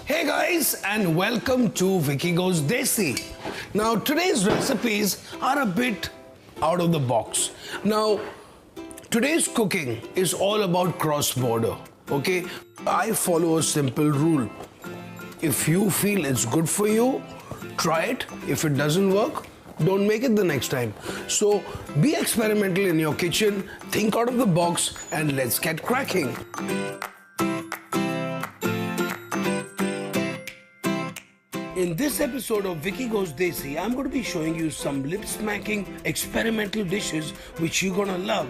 Hey guys, and welcome to Vicky Goes Desi. Now today's recipes are a bit out of the box. Now today's cooking is all about cross-border, okay? I follow a simple rule. If you feel it's good for you, try it. If it doesn't work, don't make it the next time. So be experimental in your kitchen, think out of the box, and let's get cracking. In this episode of Vicky Goes Desi, I'm going to be showing you some lip-smacking experimental dishes which you're going to love.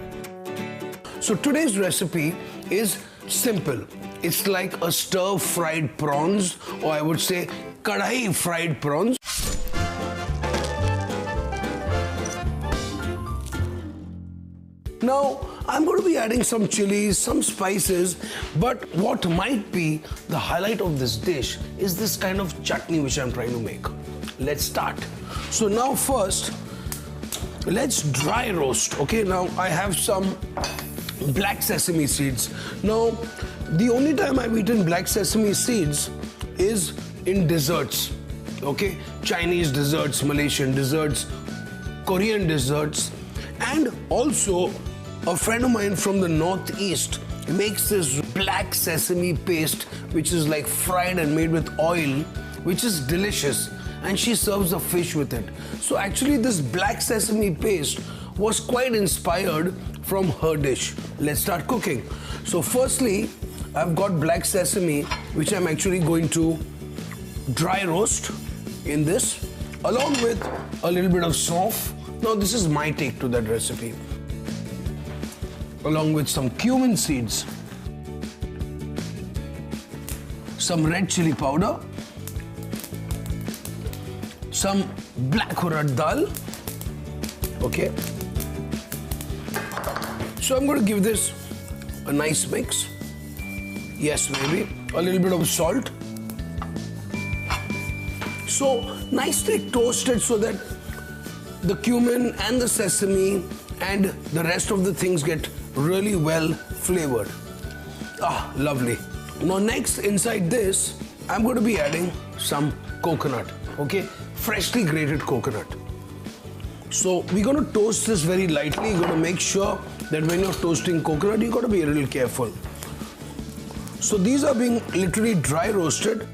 So today's recipe is simple. It's like a stir-fried prawns, or I would say kadai fried prawns. Now, I'm going to be adding some chilies, some spices, but what might be the highlight of this dish is this kind of chutney which I'm trying to make. Let's start. So now first, let's dry roast. Okay, now I have some black sesame seeds. Now, the only time I've eaten black sesame seeds is in desserts. Okay, Chinese desserts, Malaysian desserts, Korean desserts, and also a friend of mine from the northeast makes this black sesame paste which is like fried and made with oil, which is delicious, and she serves a fish with it. So actually this black sesame paste was quite inspired from her dish. Let's start cooking. So firstly, I've got black sesame which I'm actually going to dry roast in this, along with a little bit of saunf. Now this is my take to that recipe. Along with some cumin seeds, some red chili powder, some black urad dal. Okay. So I'm going to give this a nice mix. Yes, maybe a little bit of salt. So nicely toasted so that the cumin and the sesame and the rest of the things get really well flavored. Ah, lovely. Now next, inside this, I'm going to be adding some coconut, okay? Freshly grated coconut. So we're going to toast this very lightly. You're going to make sure that when you're toasting coconut, you've got to be a little careful. So these are being literally dry roasted.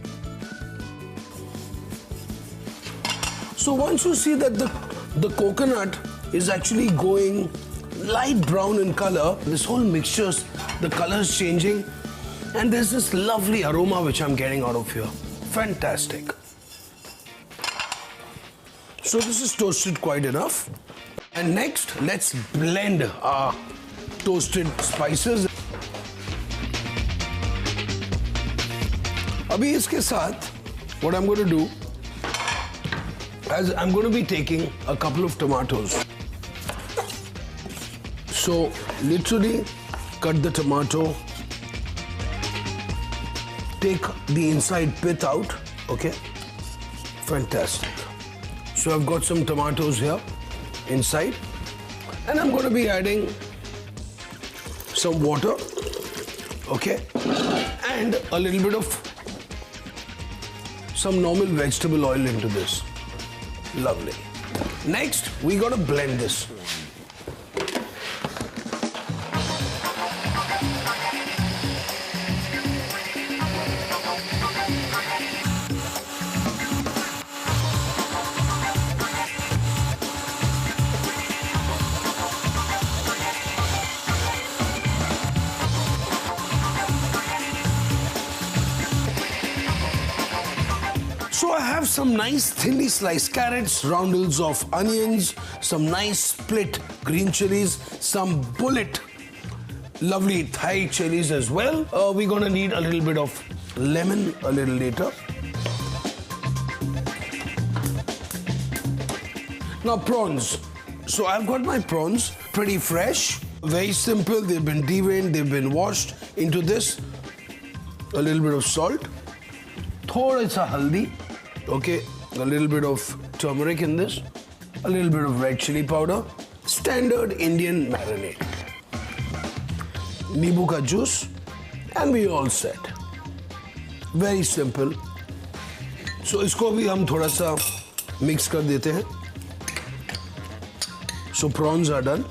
So once you see that the coconut is actually going light brown in color, this whole mixture, the color is changing, and there's this lovely aroma which I'm getting out of here. Fantastic. So this is toasted quite enough. And next, let's blend our toasted spices. Abhi iske saath, what I'm going to do, as I'm going to be taking a couple of tomatoes. So literally cut the tomato, take the inside pith out, okay? Fantastic. So I've got some tomatoes here inside, and I'm going to be adding some water, okay? And a little bit of some normal vegetable oil into this. Lovely. Next, we got to blend this. So I have some nice thinly sliced carrots, roundels of onions, some nice split green chilies, some bullet lovely Thai chilies as well. We're gonna need a little bit of lemon a little later. Now prawns. So I've got my prawns pretty fresh, very simple. They've been deveined, they've been washed. Into this, a little bit of salt, thoda sa haldi. Okay, a little bit of turmeric in this, a little bit of red chili powder, standard Indian marinade, Nibu ka juice, and we all set. Very simple, So इसको भी हम थोड़ा सा mix कर देते हैं. So prawns are done.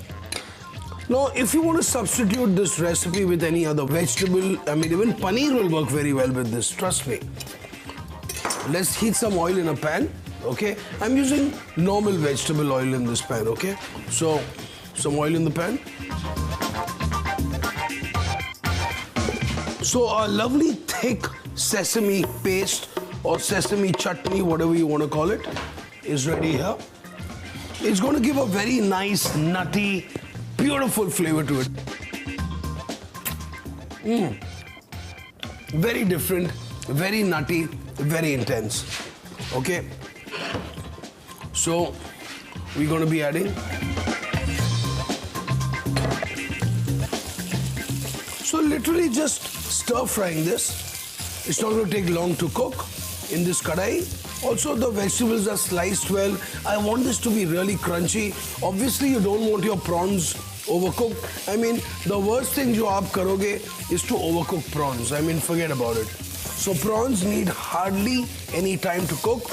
Now, if you want to substitute this recipe with any other vegetable, I mean, even paneer will work very well with this, trust me. Let's heat some oil in a pan, okay? I'm using normal vegetable oil in this pan, okay? So, some oil in the pan. So, a lovely thick sesame paste or sesame chutney, whatever you want to call it, is ready here. It's going to give a very nice, nutty, beautiful flavor to it. Very different, very nutty, very intense. Okay? So, we're going to be adding. So, literally just stir frying this. It's not going to take long to cook in this kadai. Also, the vegetables are sliced well. I want this to be really crunchy. Obviously, you don't want your prawns overcooked. I mean, the worst thing you aap karoge is to overcook prawns. I mean, forget about it. So, prawns need hardly any time to cook.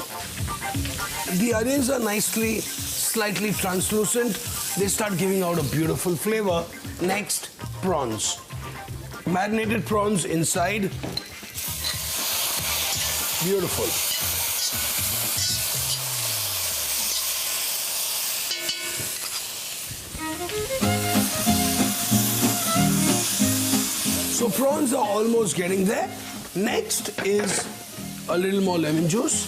The onions are nicely, slightly translucent. They start giving out a beautiful flavor. Next, prawns. Marinated prawns inside. Beautiful. So prawns are almost getting there. Next is a little more lemon juice.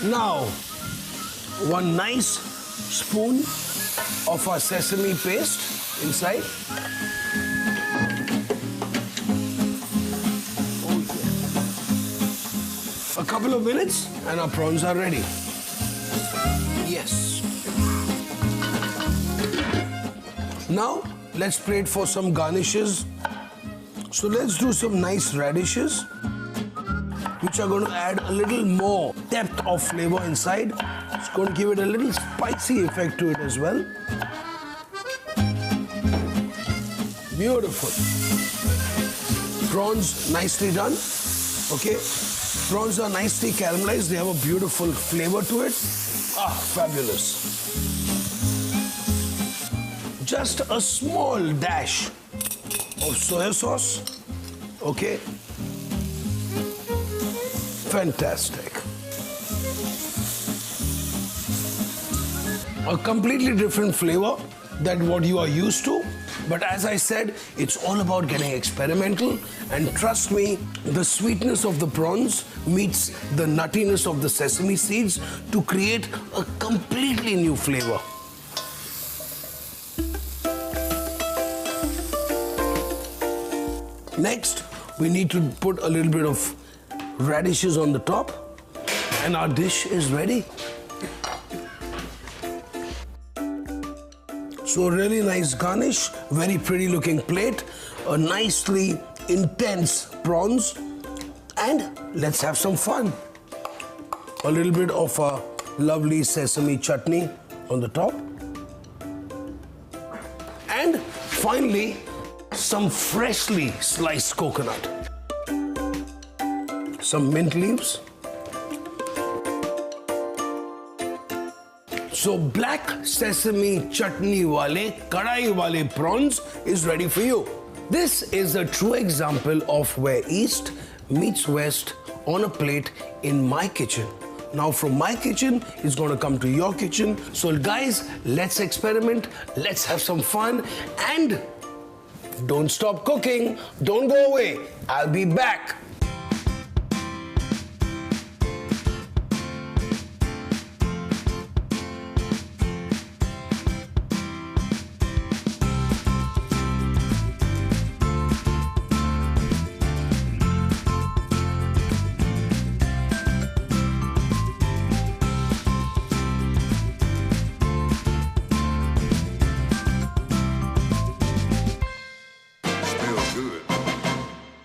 Now, one nice spoon of our sesame paste inside. Oh yeah. A couple of minutes and our prawns are ready. Yes. Now, let's plate for some garnishes. So let's do some nice radishes, which are going to add a little more depth of flavor inside. It's going to give it a little spicy effect to it as well. Beautiful. Prawns nicely done. Okay. Prawns are nicely caramelized. They have a beautiful flavor to it. Ah, fabulous. Just a small dash of soya sauce. Okay. Fantastic. A completely different flavor than what you are used to. But as I said, it's all about getting experimental. And trust me, the sweetness of the prawns meets the nuttiness of the sesame seeds to create a completely new flavor. Next, we need to put a little bit of radishes on the top, and our dish is ready. So a really nice garnish, very pretty looking plate, a nicely intense prawns, and let's have some fun. A little bit of a lovely sesame chutney on the top. And finally, some freshly sliced coconut. Some mint leaves. So black sesame chutney wale, kadai wale prawns is ready for you. This is a true example of where East meets West on a plate in my kitchen. Now from my kitchen, it's going to come to your kitchen. So guys, let's experiment, let's have some fun, and don't stop cooking, don't go away. I'll be back.